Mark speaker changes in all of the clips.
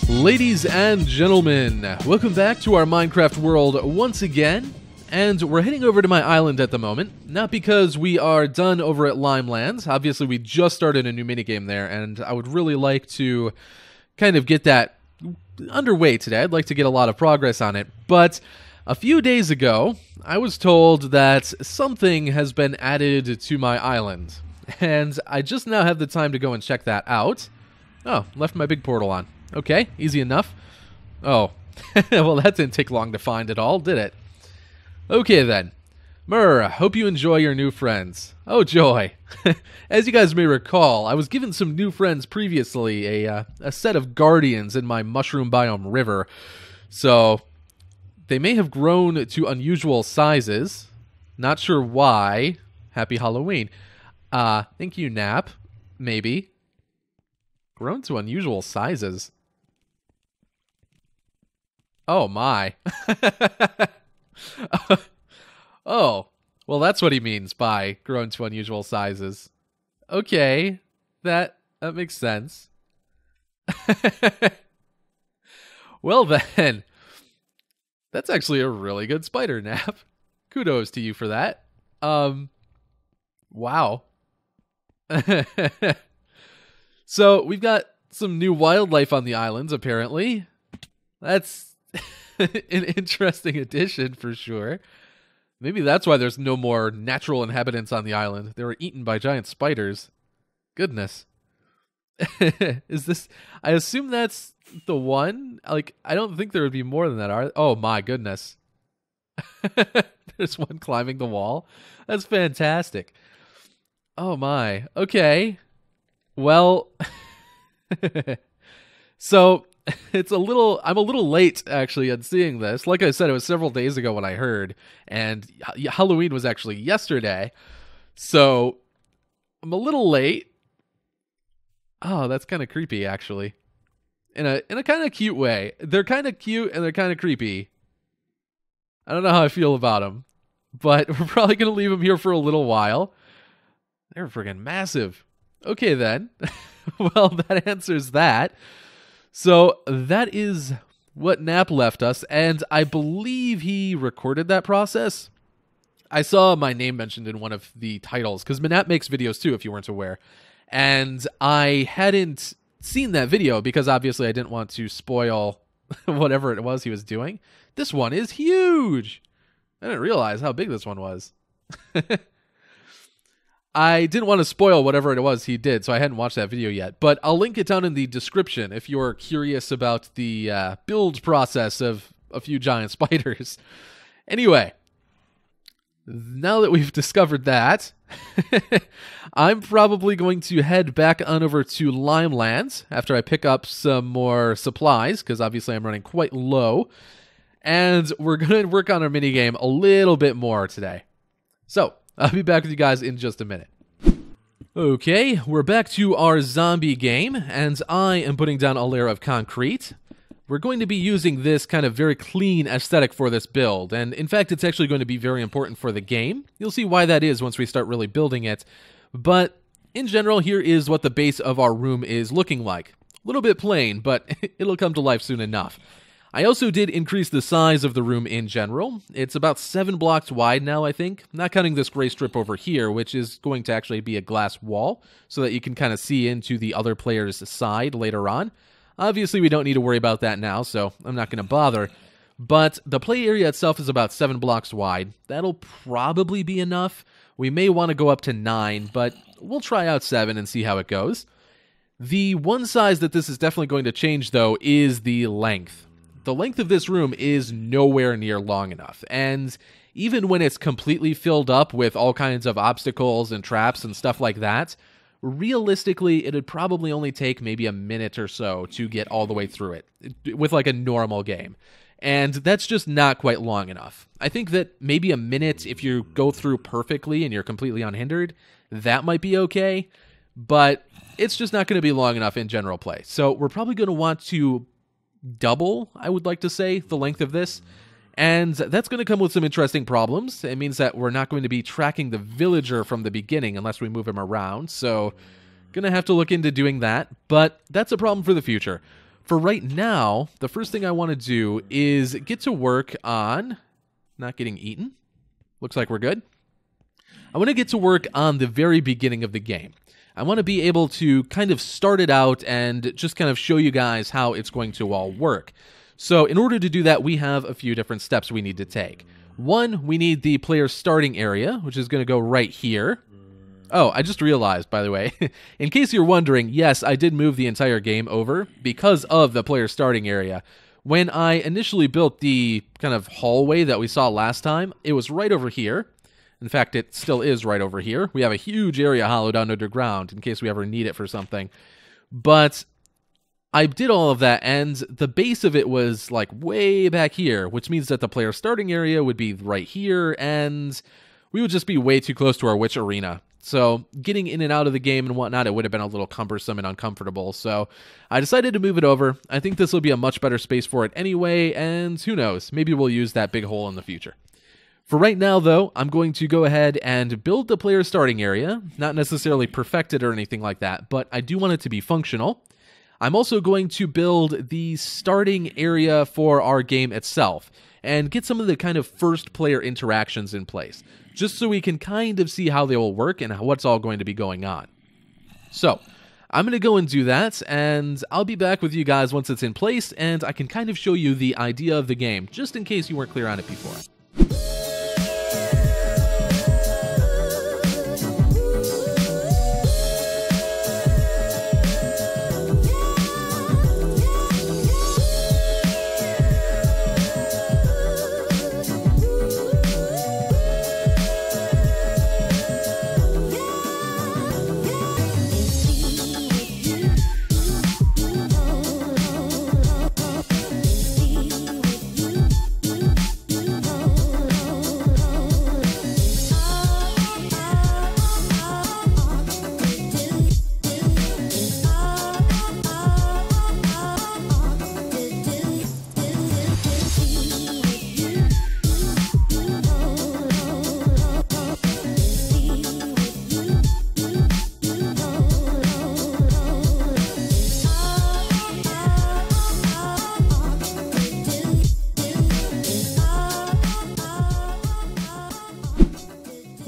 Speaker 1: Ladies and gentlemen, welcome back to our Minecraft world once again, and we're heading over to my island at the moment, not because we are done over at LimeLand. Obviously, we just started a new minigame there, and I would really like to kind of get that underway today. I'd like to get a lot of progress on it, but a few days ago, I was told that something has been added to my island, and I just now have the time to go and check that out. Oh, left my big portal on. Okay, easy enough. Oh, well, that didn't take long to find at all, did it? Okay, then. Murr, hope you enjoy your new friends. Oh, joy. As you guys may recall, I was given some new friends previously, a set of guardians in my mushroom biome river. So, they may have grown to unusual sizes. Not sure why. Happy Halloween. Thank you, Nap. Maybe. Grown to unusual sizes. Oh, my. Oh, well, that's what he means by grown to unusual sizes. Okay, that makes sense. Well, then, that's actually a really good spider, Nap. Kudos to you for that. Wow. So, we've got some new wildlife on the islands, apparently. That's an interesting addition, for sure. Maybe that's why there's no more natural inhabitants on the island. They were eaten by giant spiders. Goodness. Is this... I assume that's the one? Like, I don't think there would be more than that. Oh, my goodness. There's one climbing the wall. That's fantastic. Oh, my. Okay. Well... So... I'm a little late, actually, on seeing this. Like I said, it was several days ago when I heard, and Halloween was actually yesterday, so I'm a little late. Oh, that's kind of creepy, actually. In a kind of cute way. They're kind of cute, and they're kind of creepy. I don't know how I feel about them, but we're probably going to leave them here for a little while. They're friggin' massive. Okay, then. Well, that answers that. So that is what Nap left us, and I believe he recorded that process. I saw my name mentioned in one of the titles, because Nap makes videos too, if you weren't aware. And I hadn't seen that video, because obviously I didn't want to spoil whatever it was he was doing. This one is huge! I didn't realize how big this one was. I didn't want to spoil whatever it was he did, so I hadn't watched that video yet. But I'll link it down in the description if you're curious about the build process of a few giant spiders. Anyway, now that we've discovered that, I'm probably going to head back on over to LimeLand after I pick up some more supplies, because obviously I'm running quite low. And we're going to work on our minigame a little bit more today. So, I'll be back with you guys in just a minute. Okay, we're back to our zombie game, and I am putting down a layer of concrete. We're going to be using this kind of very clean aesthetic for this build, and in fact, it's actually going to be very important for the game. You'll see why that is once we start really building it. But in general, here is what the base of our room is looking like. A little bit plain, but it'll come to life soon enough. I also did increase the size of the room in general. It's about 7 blocks wide now, I think. Not counting this gray strip over here, which is going to actually be a glass wall, so that you can kind of see into the other player's side later on. Obviously, we don't need to worry about that now, so I'm not going to bother. But the play area itself is about 7 blocks wide. That'll probably be enough. We may want to go up to 9, but we'll try out 7 and see how it goes. The one size that this is definitely going to change, though, is the length. The length of this room is nowhere near long enough, and even when it's completely filled up with all kinds of obstacles and traps and stuff like that, realistically, it'd probably only take maybe a minute or so to get all the way through it, with like a normal game. And that's just not quite long enough. I think that maybe a minute, if you go through perfectly and you're completely unhindered, that might be okay, but it's just not going to be long enough in general play. So we're probably going to want to double, I would like to say, the length of this. And that's going to come with some interesting problems. It means that we're not going to be tracking the villager from the beginning unless we move him around. So, going to have to look into doing that. But that's a problem for the future. For right now, the first thing I want to do is get to work on not getting eaten. Looks like we're good. I want to get to work on the very beginning of the game. I want to be able to kind of start it out and just kind of show you guys how it's going to all work. So in order to do that, we have a few different steps we need to take. One, we need the player starting area, which is going to go right here. Oh, I just realized, by the way, in case you're wondering, yes, I did move the entire game over because of the player starting area. When I initially built the kind of hallway that we saw last time, it was right over here. In fact, it still is right over here. We have a huge area hollowed out underground in case we ever need it for something. But I did all of that, and the base of it was like way back here, which means that the player starting area would be right here, and we would just be way too close to our witch arena. So getting in and out of the game and whatnot, it would have been a little cumbersome and uncomfortable. So I decided to move it over. I think this will be a much better space for it anyway, and who knows, maybe we'll use that big hole in the future. For right now, though, I'm going to go ahead and build the player starting area. Not necessarily perfect it or anything like that, but I do want it to be functional. I'm also going to build the starting area for our game itself and get some of the kind of first player interactions in place, just so we can kind of see how they will work and what's all going to be going on. So, I'm going to go and do that, and I'll be back with you guys once it's in place, and I can kind of show you the idea of the game, just in case you weren't clear on it before.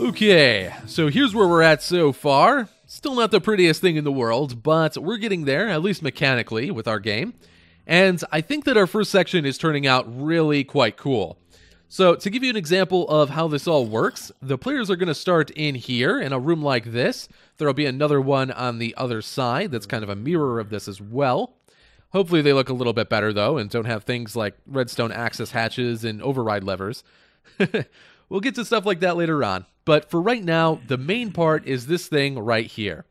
Speaker 1: Okay, so here's where we're at so far. Still not the prettiest thing in the world, but we're getting there, at least mechanically, with our game. And I think that our first section is turning out really quite cool. So to give you an example of how this all works, the players are going to start in here in a room like this. There'll be another one on the other side that's kind of a mirror of this as well. Hopefully they look a little bit better, though, and don't have things like redstone access hatches and override levers. We'll get to stuff like that later on. But for right now, the main part is this thing right here.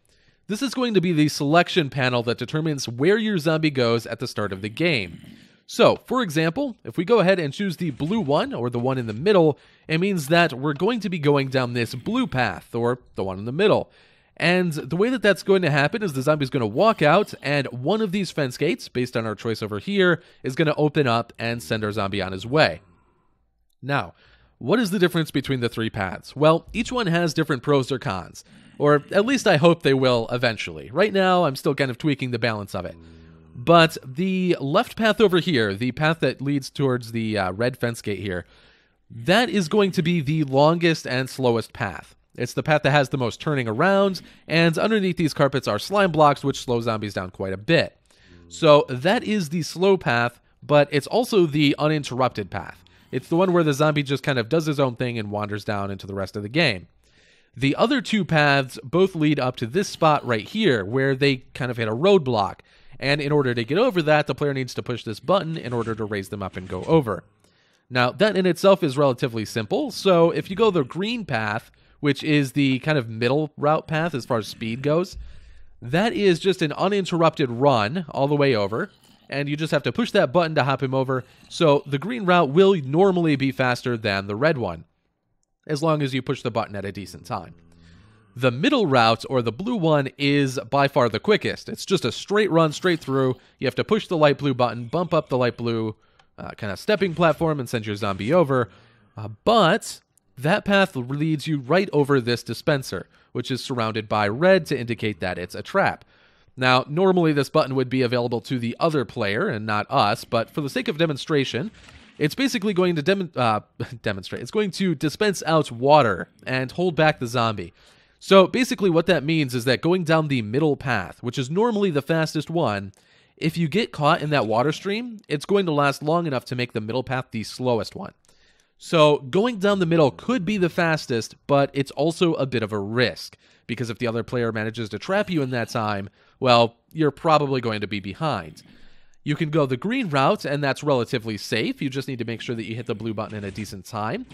Speaker 1: This is going to be the selection panel that determines where your zombie goes at the start of the game. So, for example, if we go ahead and choose the blue one, or the one in the middle, it means that we're going to be going down this blue path, or the one in the middle. And the way that that's going to happen is the zombie's going to walk out, and one of these fence gates, based on our choice over here, is going to open up and send our zombie on his way. Now, what is the difference between the three paths? Well, each one has different pros or cons, or at least I hope they will eventually. Right now, I'm still kind of tweaking the balance of it. But the left path over here, the path that leads towards the red fence gate here, that is going to be the longest and slowest path. It's the path that has the most turning around, and underneath these carpets are slime blocks, which slow zombies down quite a bit. So that is the slow path, but it's also the uninterrupted path. It's the one where the zombie just kind of does his own thing and wanders down into the rest of the game. The other two paths both lead up to this spot right here, where they kind of hit a roadblock. And in order to get over that, the player needs to push this button in order to raise them up and go over. Now, that in itself is relatively simple. So if you go the green path, which is the kind of middle route path as far as speed goes, that is just an uninterrupted run all the way over. And you just have to push that button to hop him over. So the green route will normally be faster than the red one, as long as you push the button at a decent time. The middle route, or the blue one, is by far the quickest. It's just a straight run, straight through. You have to push the light blue button, bump up the light blue kind of stepping platform and send your zombie over. But that path leads you right over this dispenser, which is surrounded by red to indicate that it's a trap. Now, normally this button would be available to the other player and not us, but for the sake of demonstration, it's basically going to demonstrate. It's going to dispense out water and hold back the zombie. So basically what that means is that going down the middle path, which is normally the fastest one, if you get caught in that water stream, it's going to last long enough to make the middle path the slowest one. So going down the middle could be the fastest, but it's also a bit of a risk, because if the other player manages to trap you in that time, well, you're probably going to be behind. You can go the green route, and that's relatively safe. You just need to make sure that you hit the blue button in a decent time.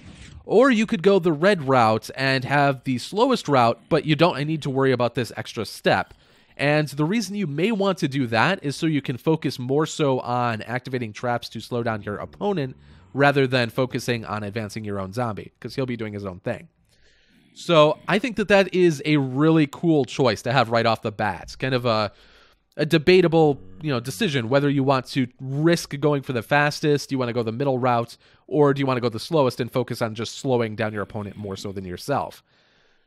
Speaker 1: Or you could go the red route and have the slowest route, but you don't need to worry about this extra step. And the reason you may want to do that is so you can focus more so on activating traps to slow down your opponent rather than focusing on advancing your own zombie, because he'll be doing his own thing. So I think that that is a really cool choice to have right off the bat. It's kind of a debatable, decision whether you want to risk going for the fastest, do you want to go the middle route, or do you want to go the slowest and focus on just slowing down your opponent more so than yourself.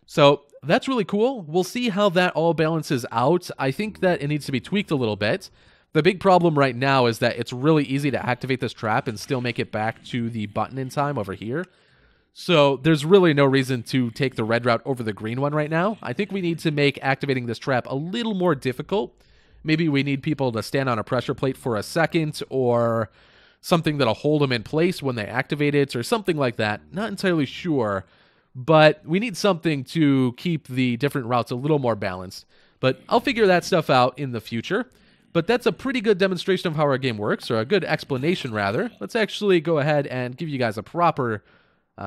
Speaker 1: So that's really cool. We'll see how that all balances out. I think that it needs to be tweaked a little bit. The big problem right now is that it's really easy to activate this trap and still make it back to the button in time over here. So there's really no reason to take the red route over the green one right now. I think we need to make activating this trap a little more difficult. Maybe we need people to stand on a pressure plate for a second, or something that'll hold them in place when they activate it, or something like that. Not entirely sure, but we need something to keep the different routes a little more balanced. But I'll figure that stuff out in the future. But that's a pretty good demonstration of how our game works, or a good explanation, rather. Let's actually go ahead and give you guys a proper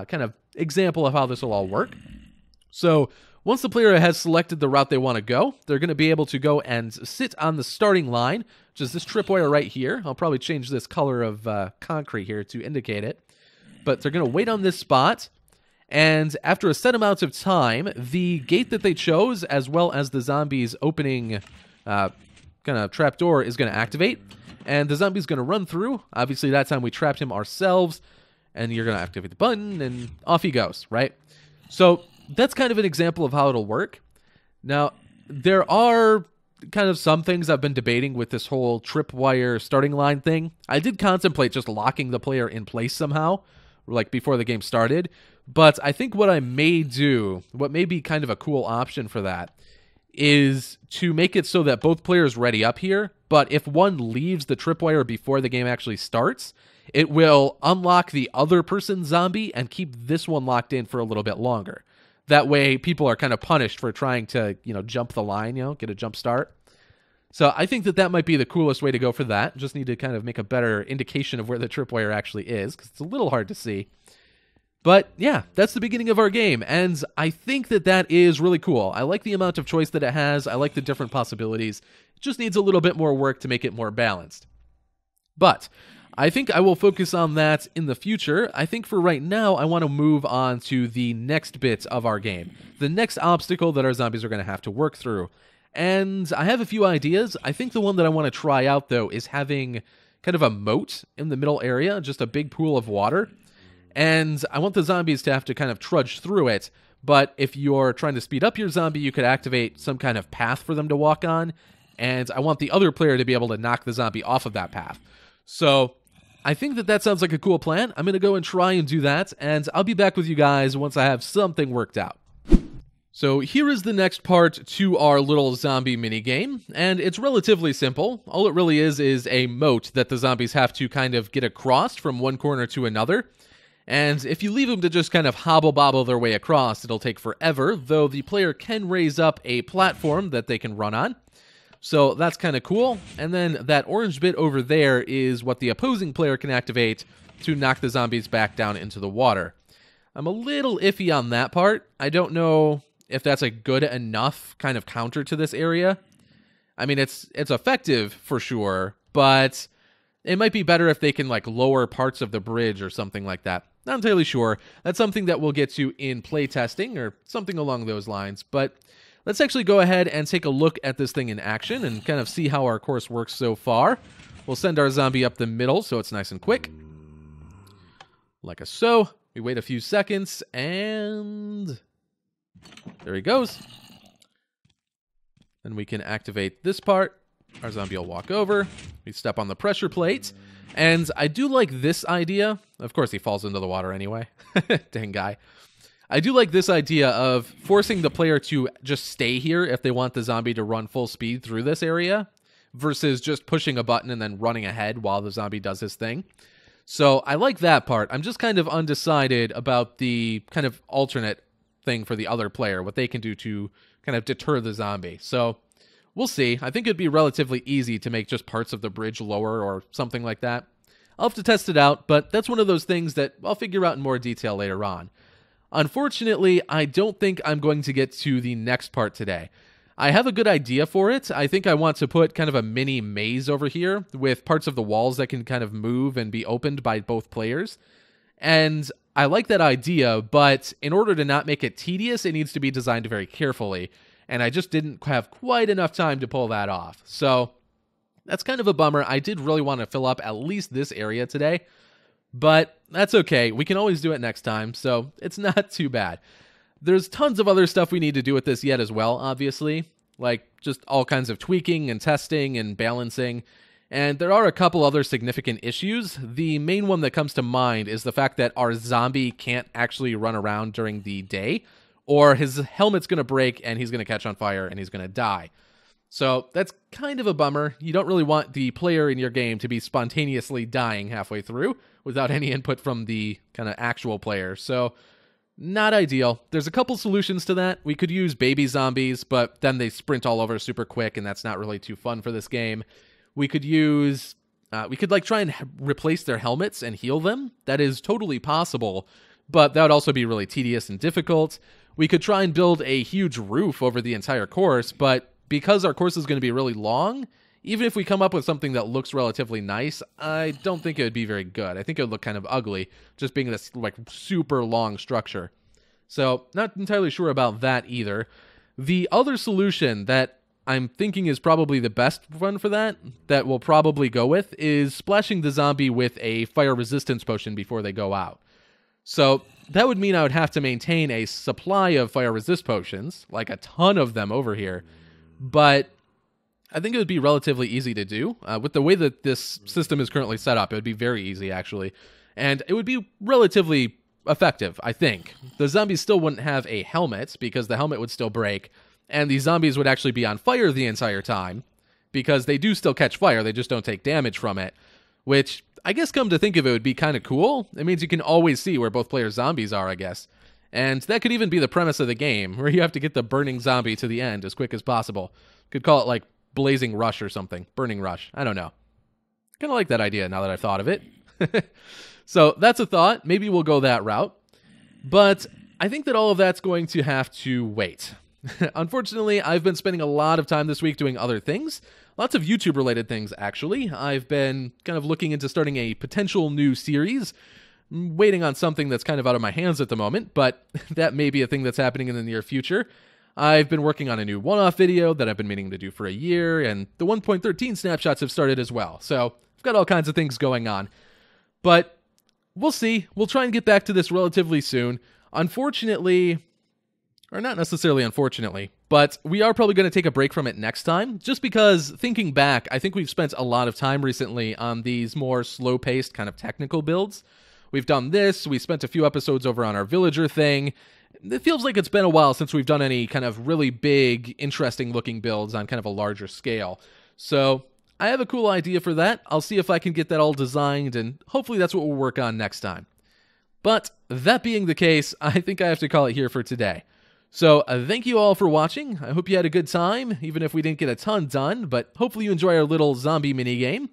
Speaker 1: kind of example of how this will all work. So once the player has selected the route they want to go, they're going to be able to go and sit on the starting line, which is this tripwire right here. I'll probably change this color of concrete here to indicate it. But they're going to wait on this spot, and after a set amount of time, the gate that they chose, as well as the zombie's opening kind of trapdoor, is going to activate, and the zombie's going to run through. Obviously, that time we trapped him ourselves, and you're going to activate the button, and off he goes, right? So that's kind of an example of how it'll work. Now, there are kind of some things I've been debating with this whole tripwire starting line thing. I did contemplate just locking the player in place somehow, like before the game started, but I think what I may do, what may be kind of a cool option for that, is to make it so that both players ready up here, but if one leaves the tripwire before the game actually starts, it will unlock the other person's zombie and keep this one locked in for a little bit longer. That way, people are kind of punished for trying to, jump the line, get a jump start. So I think that that might be the coolest way to go for that. Just need to kind of make a better indication of where the tripwire actually is, because it's a little hard to see. But yeah, that's the beginning of our game, and I think that that is really cool. I like the amount of choice that it has. I like the different possibilities. It just needs a little bit more work to make it more balanced. But I think I will focus on that in the future. I think for right now, I want to move on to the next bit of our game, the next obstacle that our zombies are going to have to work through. And I have a few ideas. I think the one that I want to try out, though, is having kind of a moat in the middle area, just a big pool of water. And I want the zombies to have to kind of trudge through it, but if you're trying to speed up your zombie, you could activate some kind of path for them to walk on, and I want the other player to be able to knock the zombie off of that path. So I think that that sounds like a cool plan. I'm going to go and try and do that, and I'll be back with you guys once I have something worked out. So here is the next part to our little zombie minigame, and it's relatively simple. All it really is a moat that the zombies have to kind of get across from one corner to another. And if you leave them to just kind of hobble-bobble their way across, it'll take forever, though the player can raise up a platform that they can run on. So that's kind of cool. And then that orange bit over there is what the opposing player can activate to knock the zombies back down into the water. I'm a little iffy on that part. I don't know if that's a good enough kind of counter to this area. I mean, it's effective for sure, but it might be better if they can like lower parts of the bridge or something like that. Not entirely sure. That's something that we'll get to in playtesting or something along those lines. But let's actually go ahead and take a look at this thing in action and kind of see how our course works so far. We'll send our zombie up the middle so it's nice and quick. like so. We wait a few seconds, and there he goes. Then we can activate this part. Our zombie will walk over. We step on the pressure plate. And I do like this idea. Of course, he falls into the water anyway. Dang guy. I do like this idea of forcing the player to just stay here if they want the zombie to run full speed through this area, versus just pushing a button and then running ahead while the zombie does his thing. So I like that part. I'm just kind of undecided about the kind of alternate thing for the other player, what they can do to kind of deter the zombie. So we'll see. I think it'd be relatively easy to make just parts of the bridge lower or something like that. I'll have to test it out, but that's one of those things that I'll figure out in more detail later on. Unfortunately, I don't think I'm going to get to the next part today. I have a good idea for it. I think I want to put kind of a mini maze over here with parts of the walls that can kind of move and be opened by both players. And I like that idea, but in order to not make it tedious, it needs to be designed very carefully. And I just didn't have quite enough time to pull that off. So that's kind of a bummer. I did really want to fill up at least this area today, but that's okay. We can always do it next time, so it's not too bad. There's tons of other stuff we need to do with this yet as well, obviously, like just all kinds of tweaking and testing and balancing. And there are a couple other significant issues. The main one that comes to mind is the fact that our zombie can't actually run around during the day, or his helmet's going to break and he's going to catch on fire and he's going to die. So that's kind of a bummer. You don't really want the player in your game to be spontaneously dying halfway through without any input from the kind of actual player. So not ideal. There's a couple solutions to that. We could use baby zombies, but then they sprint all over super quick, and that's not really too fun for this game. We could use, try and replace their helmets and heal them. That is totally possible, but that would also be really tedious and difficult. We could try and build a huge roof over the entire course, but because our course is going to be really long, even if we come up with something that looks relatively nice, I don't think it would be very good. I think it would look kind of ugly, just being this like super long structure. So not entirely sure about that either. The other solution that I'm thinking is probably the best one for that we'll probably go with, is splashing the zombie with a fire resistance potion before they go out. So that would mean I would have to maintain a supply of fire resist potions, like a ton of them over here. But I think it would be relatively easy to do. With the way that this system is currently set up, it would be very easy, actually. And it would be relatively effective, I think. The zombies still wouldn't have a helmet, because the helmet would still break. And the zombies would actually be on fire the entire time, because they do still catch fire, they just don't take damage from it. Which, I guess come to think of it, would be kind of cool. It means you can always see where both players' zombies are, I guess. And that could even be the premise of the game, where you have to get the burning zombie to the end as quick as possible. Could call it like Blazing Rush or something. Burning Rush. I don't know. Kind of like that idea now that I've thought of it. So that's a thought. Maybe we'll go that route. But I think that all of that's going to have to wait. Unfortunately, I've been spending a lot of time this week doing other things. Lots of YouTube-related things, actually. I've been kind of looking into starting a potential new series. Waiting on something that's kind of out of my hands at the moment, but that may be a thing that's happening in the near future. I've been working on a new one-off video that I've been meaning to do for a year, and the 1.13 snapshots have started as well. So I've got all kinds of things going on. But we'll see. We'll try and get back to this relatively soon. Unfortunately, or not necessarily unfortunately, but we are probably going to take a break from it next time, just because, thinking back, I think we've spent a lot of time recently on these more slow-paced kind of technical builds. We've done this, we spent a few episodes over on our villager thing. It feels like it's been a while since we've done any kind of really big, interesting-looking builds on kind of a larger scale. So I have a cool idea for that. I'll see if I can get that all designed, and hopefully that's what we'll work on next time. But that being the case, I think I have to call it here for today. So thank you all for watching. I hope you had a good time, even if we didn't get a ton done, but hopefully you enjoy our little zombie minigame.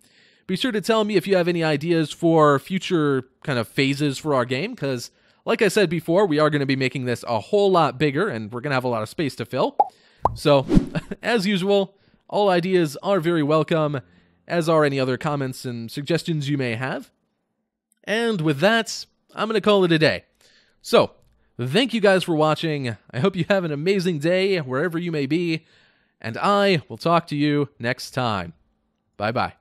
Speaker 1: Be sure to tell me if you have any ideas for future kind of phases for our game, because like I said before, we are going to be making this a whole lot bigger, and we're going to have a lot of space to fill. So, as usual, all ideas are very welcome, as are any other comments and suggestions you may have. And with that, I'm going to call it a day. So, thank you guys for watching. I hope you have an amazing day wherever you may be, and I will talk to you next time. Bye-bye.